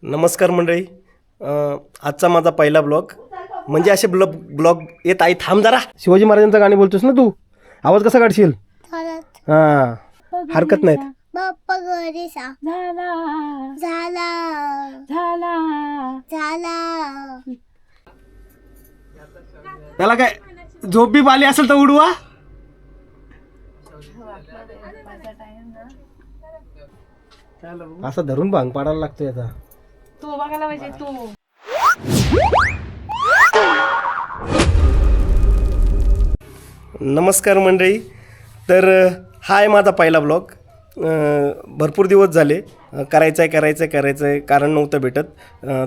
नमस्कार मंडळी. आजचा माझा पहिला ब्लॉग म्हणजे असे ब्लॉग येत आई थांब जरा. शिवाजी महाराजांचं गाणी बोलतोस ना तू, आवाज कसा काढशील? हां, हरकत नाही. बाप्पा गणेशा झाला झाला झाला झाला. त्याला काय झोप बी आली असेल तर उडवा. असं धरून भांग पाडायला लागतोय आता. तू बघायला पाहिजे तू. नमस्कार मंडळी. तर हा आहे माझा पहिला ब्लॉग. भरपूर दिवस झाले करायचं आहे कारण नव्हतं भेटत.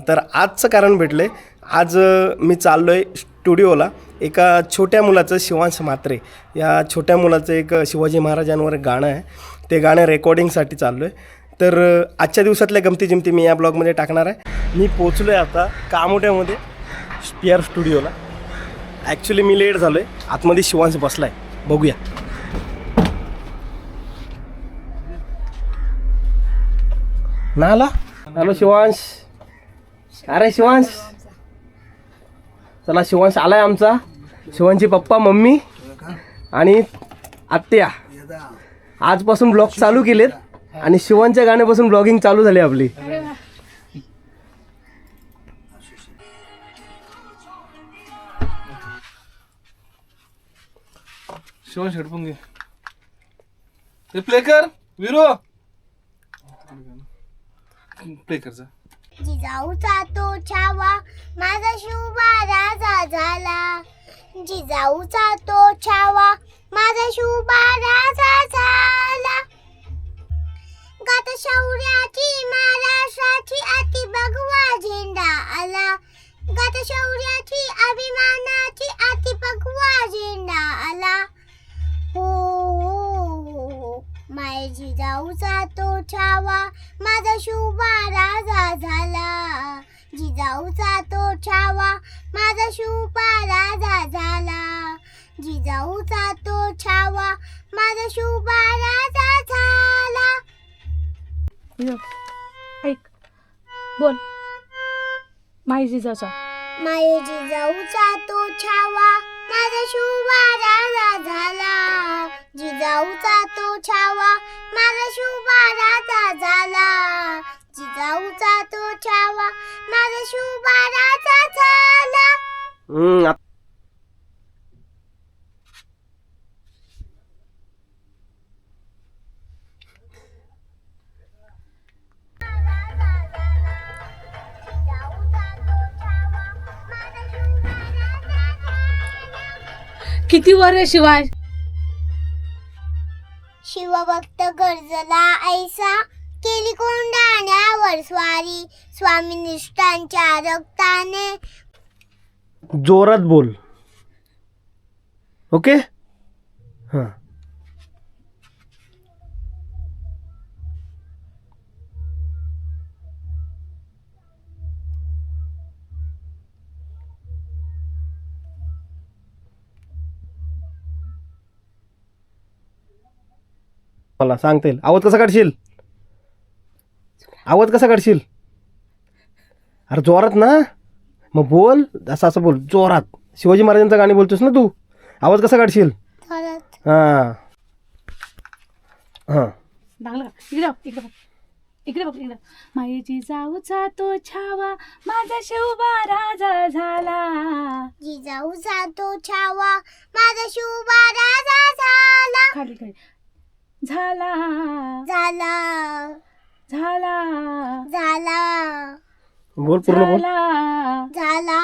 तर आजचं कारण भेटलं आहे. आज मी चाललो आहे स्टुडिओला. एका छोट्या मुलाचं, शिवांश म्हात्रे या छोट्या मुलाचं एक शिवाजी महाराजांवर गाणं आहे. ते गाणं रेकॉर्डिंगसाठी चाललो आहे. तर आजच्या दिवसातल्या गमती जमती मी या ब्लॉगमध्ये टाकणार आहे. मी पोचलो आहे आता कामोट्यामध्ये स्पिअर स्टुडिओला. ॲक्च्युली मी लेट झालो आहे. आतमध्ये शिवांश बसला आहे, बघूया. ना आला. हॅलो शिवांश. अरे शिवांश, चला शिवांश आलाय आमचा. शिवांशचे पप्पा, मम्मी आणि आत्या आजपासून ब्लॉग चालू केलेत आणि शिवांच्या गाण्यापासून ब्लॉगिंग चालू झाली आपली. शिवांश हेडफोन घे. ते प्ले कर विरो. प्ले कर जा. जिजाऊचा तो छावा माझा शुभा राजा झाला. जिजाऊचा तो छावा माझा शुभा राजा झाला. गात शौर्याची महाराष्ट्राची अति भगवा झेंडा आला. गात शौर्याची अभिमानाची अति भगवा झेंडा आला. हो माय जिजाऊचा तो छावा माझा शुभा राजा झाला. जिजाऊचा तो छावा माझा शुभा राजा झाला. जिजाऊचा तो छावा माझा शुभा राजा झाला. ऐक, बोल. माई जिजाचा माय जिजाऊचा तो छावा माझा शुभा राजा झाला. जिजाऊचा तो छावा माझा शुभा राजा झाला. जिजाऊचा तो छावा माझा शुभा राजा झाला. किती वर आहे शिवाय? शिवभक्त गर्जला ऐसा केली कोंडाण्यावर स्वारी. स्वामी निष्ठांच्या रक्ताने. जोरात बोल, ओके? हां. मला सांगता येईल. आवाज कसा काढशील? आवाज कसा काढशील? अरे जोरात ना, मग बोल. असं बोल जोरात. शिवाजी महाराजांचं गाणी बोलतोस ना तू, आवाज कसा काढशील? हां हां. चांगलं का? इकडे बघ, इकडे बघ, इकडे बघ, इकडे. माई जिजाऊचा तो छावा माझा शुभा राजा झाला. जिजाऊचा तो छावा माझा शुभा राजा झाला. खाली खाली. झाला झाला झाला झाला बोल, पूर्ण बोल. झाला झाला.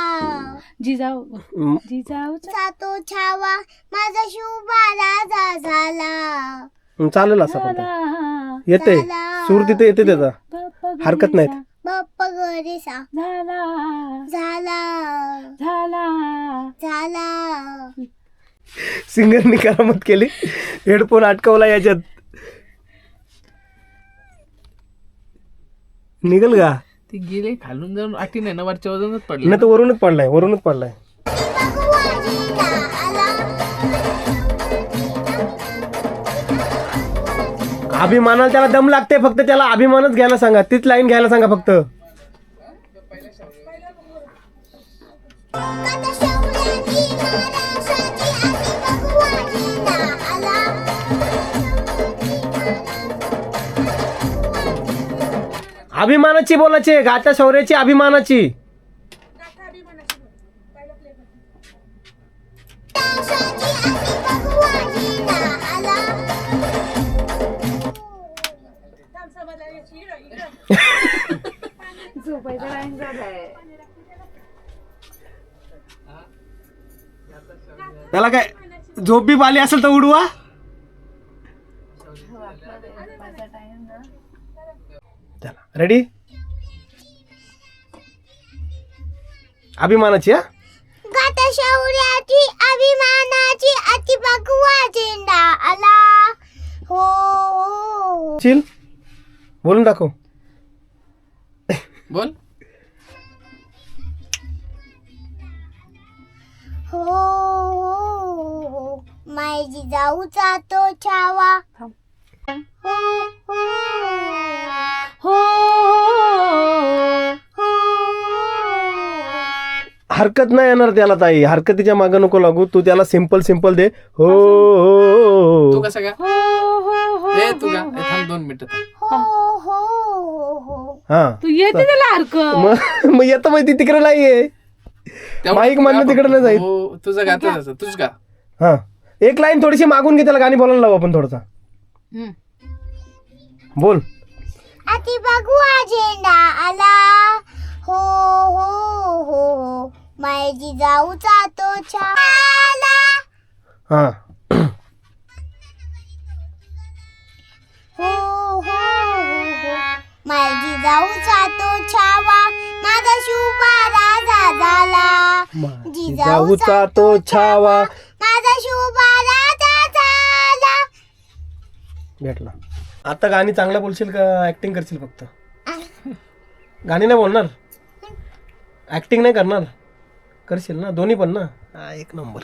जिजाऊचा तो छावा माझा शुभा राजा झाला. चालेल असं पण झाला. येते सूर तिथे येते त्याचा, बाप्पा हरकत नाही. बाप्पा गणेशा झाला झाला झाला झाला. सिंगरनी करामत केली. हेडफोन अटकवला याच्यात. निघल का? ती गेले खालून जाऊन आठी नाही ना, वरच्या वजनच पडले. नाही तर वरूनच पडलाय, वरूनच पडलाय. अभिमानाला त्याला दम लागते. फक्त त्याला अभिमानच घ्यायला सांगा, तीच लाईन घ्यायला सांगा फक्त. गाता शौर्याची महाराष्ट्राची आम्ही भगवा झेंडा आला. अभिमानाची बोलायची, गाता शौर्याची अभिमानाची. महाराष्ट्राची आम्ही भगवा झेंडा आला. झोपायचा टाइम झालाय. त्याला काय झोप बी आली असेल तर उडवा. चला रेडी. अभिमानाची. हा गाता शौर्याची अभिमानाची अति भगवा झेंडा आला. हो चिल बोलून दाखव. बोल. हो माझी जाऊचा तो छावा. हो हो हो हो हरकत नाही येणार त्याला ताई. हरकतीच्या मागं नको लागू. तू त्याला सिंपल दे. हो तू हो कसं का हो ए तू का ए, थांब 2 मिनिटं थांब. हो हो हो हा. तू येते त्याला हरकत. मग येतं माहिती तिकडे नाहीये. तेवढं माईक तू म्हणलं गा तिकडं नाही फक्त. जाईल. हो, तुझं गातं तसं तुझ का. हा एक लाईन थोडीशी मागून घे. त्याला गाणी बोलायला लावू आपण थोडसा. बोल. अति भगवा झेंडा आला. हो हो हो माझी जाऊचा तो छाला. हा हो हो हो माझी जाऊचा तो छावा. माझा शुभा राजा झाला. जाऊचा तो छावा. माझा शुभा राजा झाला. भेटला. आता गाणी चांगलं बोलशील का ऍक्टिंग करशील फक्त? गाणी नाही बोलणार, ऍक्टिंग नाही करणार, करशील ना दोन्ही पण ना? हा एक नंबर.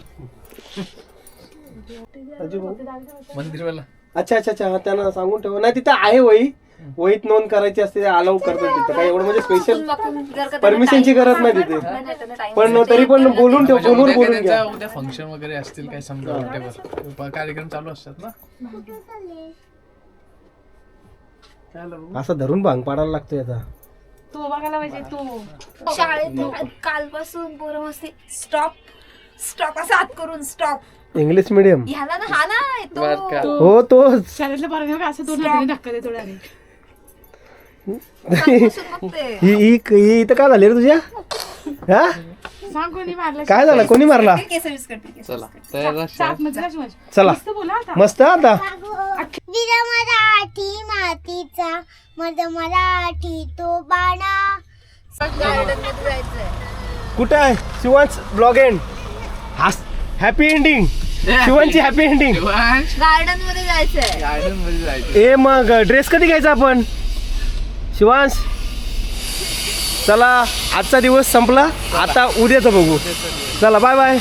मंदिरवाला. अच्छा अच्छा अच्छा. त्यांना सांगून ठेव. नाही तिथं आहे वही, वहीत नोंद करायची असते, अलाउ करतात तिथं. काय एवढं म्हणजे स्पेशल परमिशनची गरज नाही तिथे. पण तरी पण बोलून ठेव, फोनवर उद्या काय बोलून घ्या. त्यांचा उद्या फंक्शन वगैरे असतील काय समजा whatever. कार्यक्रम चालू असतात ना. असं धरून भांग पाडायला लागतो याचा. तो बघायला पाहिजे तू. शाळेत कालपासून पोरं मस्ती स्टॉप असं हात करून स्टॉप. English medium. ह्याला ना हा ना बर का? तो हो तोच. शाळेतल्या बरोबर असं दोन हाताने धक्का देतो direct. कालपासून मग ते ही इथं काय झाली रे तुझ्या? हा सांग कोणी मारला. काय झालं? कोणी मारला? केस बिस्कट चला तयार राहा. सात मध्ये राजू माझी. चला नुसतं बोला आता. मस्त आता. वीर मराठी मातीचा मर्द मराठी तो बाणा. गार्डन मध्ये जायचंय. कुठे आहे Shivansh blog end? Happy ending. शिवांची हॅपी एंडिंग. गार्डन मध्ये जायचंय. गार्डन मध्ये जायचं. ए मग ड्रेस कधी घ्यायचा आपण शिवांश? चला आजचा दिवस संपला, आता उद्याचं बघू. चला बाय बाय.